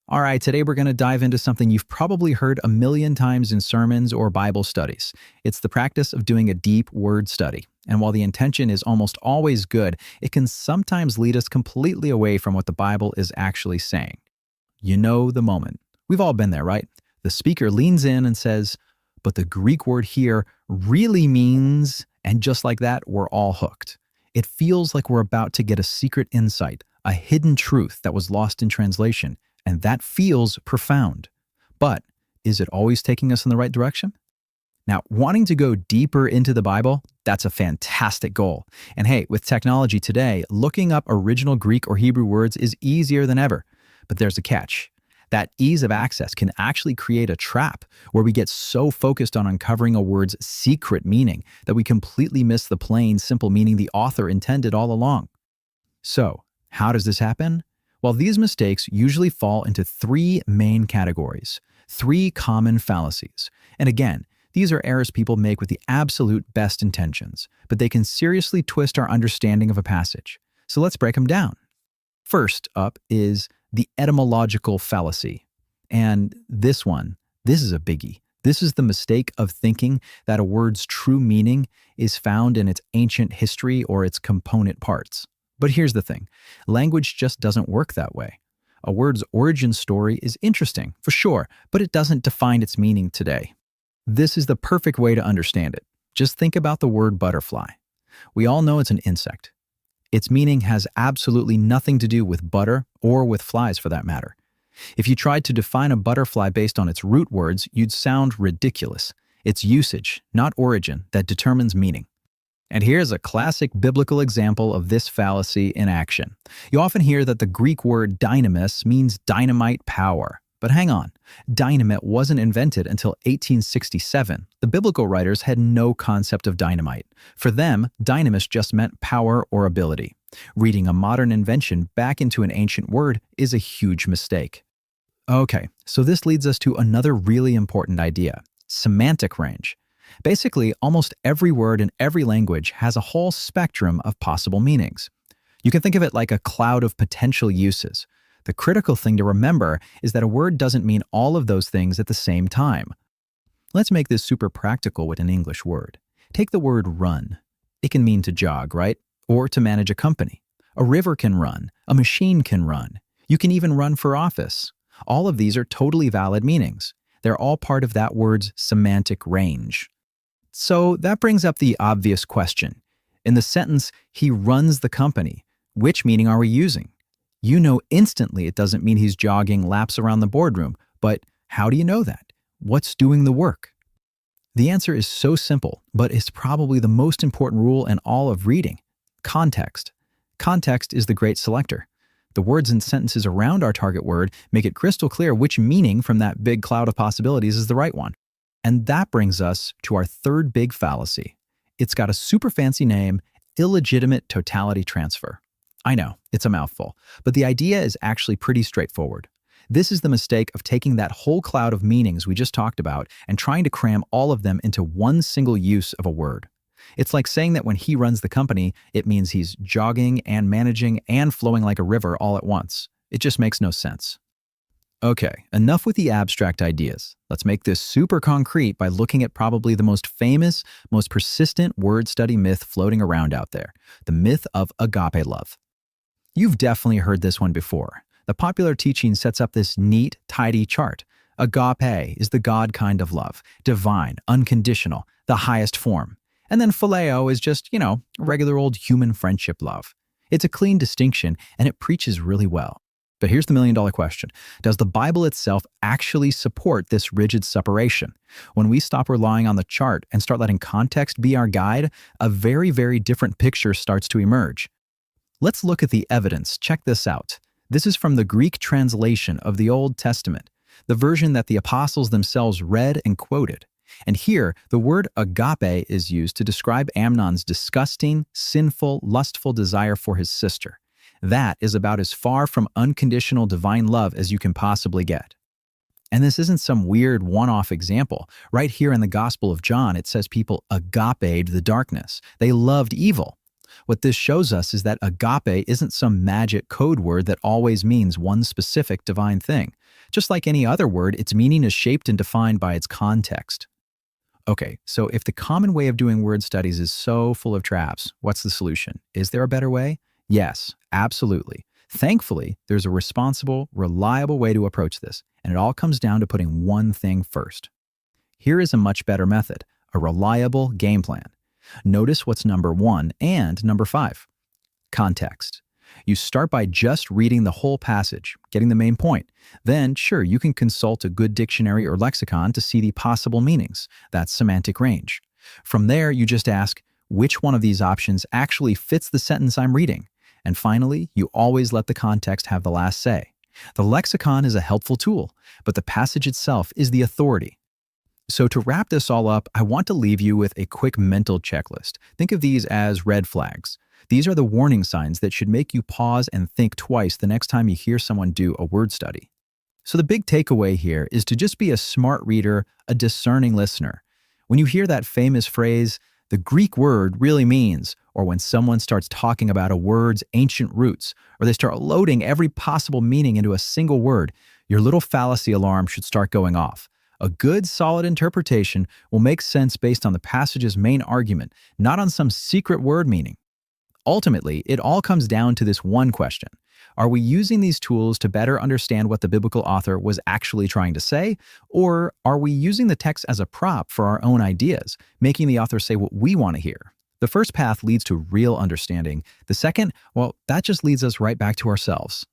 All right, today we're going to dive into something you've probably heard a million times in sermons or Bible studies. It's the practice of doing a deep word study. And while the intention is almost always good, it can sometimes lead us completely away from what the Bible is actually saying. You know the moment. We've all been there, right? The speaker leans in and says, but the Greek word here really means, and just like that, we're all hooked. It feels like we're about to get a secret insight, a hidden truth that was lost in translation. And that feels profound. But is it always taking us in the right direction? Now, wanting to go deeper into the Bible, that's a fantastic goal. And hey, with technology today, looking up original Greek or Hebrew words is easier than ever. But there's a catch. That ease of access can actually create a trap where we get so focused on uncovering a word's secret meaning that we completely miss the plain, simple meaning the author intended all along. So, how does this happen? Well, these mistakes usually fall into three main categories, three common fallacies. And again, these are errors people make with the absolute best intentions, but they can seriously twist our understanding of a passage. So let's break them down. First up is the etymological fallacy. And this is a biggie. This is the mistake of thinking that a word's true meaning is found in its ancient history or its component parts. But here's the thing, language just doesn't work that way. A word's origin story is interesting, for sure, but it doesn't define its meaning today. This is the perfect way to understand it. Just think about the word butterfly. We all know it's an insect. Its meaning has absolutely nothing to do with butter or with flies for that matter. If you tried to define a butterfly based on its root words, you'd sound ridiculous. It's usage, not origin, that determines meaning. And here's a classic biblical example of this fallacy in action. You often hear that the Greek word dynamis means dynamite power. But hang on, dynamite wasn't invented until 1867. The biblical writers had no concept of dynamite. For them, dynamis just meant power or ability. Reading a modern invention back into an ancient word is a huge mistake. Okay, so this leads us to another really important idea, semantic range. Basically, almost every word in every language has a whole spectrum of possible meanings. You can think of it like a cloud of potential uses. The critical thing to remember is that a word doesn't mean all of those things at the same time. Let's make this super practical with an English word. Take the word run. It can mean to jog, right? Or to manage a company. A river can run. A machine can run. You can even run for office. All of these are totally valid meanings. They're all part of that word's semantic range. So that brings up the obvious question. In the sentence, he runs the company, which meaning are we using? You know instantly it doesn't mean he's jogging laps around the boardroom, but how do you know that? What's doing the work? The answer is so simple, but it's probably the most important rule in all of reading. Context. Context is the great selector. The words and sentences around our target word make it crystal clear which meaning from that big cloud of possibilities is the right one. And that brings us to our third big fallacy. It's got a super fancy name, illegitimate totality transfer. I know, it's a mouthful, but the idea is actually pretty straightforward. This is the mistake of taking that whole cloud of meanings we just talked about and trying to cram all of them into one single use of a word. It's like saying that when he runs the company, it means he's jogging and managing and flowing like a river all at once. It just makes no sense. Okay, enough with the abstract ideas. Let's make this super concrete by looking at probably the most famous, most persistent word study myth floating around out there, the myth of agape love. You've definitely heard this one before. The popular teaching sets up this neat, tidy chart. Agape is the God kind of love, divine, unconditional, the highest form. And then phileo is just, regular old human friendship love. It's a clean distinction, and it preaches really well. But here's the million-dollar question. Does the Bible itself actually support this rigid separation? When we stop relying on the chart and start letting context be our guide, a very, very different picture starts to emerge. Let's look at the evidence. Check this out. This is from the Greek translation of the Old Testament, the version that the apostles themselves read and quoted. And here, the word agape is used to describe Amnon's disgusting, sinful, lustful desire for his sister. That is about as far from unconditional divine love as you can possibly get. And this isn't some weird one-off example. Right here in the Gospel of John, it says people agaped the darkness. They loved evil. What this shows us is that agape isn't some magic code word that always means one specific divine thing. Just like any other word, its meaning is shaped and defined by its context. Okay, so if the common way of doing word studies is so full of traps, what's the solution? Is there a better way? Yes, absolutely. Thankfully, there's a responsible, reliable way to approach this, and it all comes down to putting one thing first. Here is a much better method, a reliable game plan. Notice what's number 1 and number 5. Context. You start by just reading the whole passage, getting the main point. Then, sure, you can consult a good dictionary or lexicon to see the possible meanings. That's semantic range. From there, you just ask, which one of these options actually fits the sentence I'm reading? And finally, you always let the context have the last say. The lexicon is a helpful tool, but the passage itself is the authority. So to wrap this all up, I want to leave you with a quick mental checklist. Think of these as red flags. These are the warning signs that should make you pause and think twice the next time you hear someone do a word study. So the big takeaway here is to just be a smart reader, a discerning listener. When you hear that famous phrase, the Greek word really means, or when someone starts talking about a word's ancient roots, or they start loading every possible meaning into a single word, your little fallacy alarm should start going off. A good, solid interpretation will make sense based on the passage's main argument, not on some secret word meaning. Ultimately, it all comes down to this one question. Are we using these tools to better understand what the biblical author was actually trying to say? Or are we using the text as a prop for our own ideas, making the author say what we want to hear? The first path leads to real understanding. The second, well, that just leads us right back to ourselves.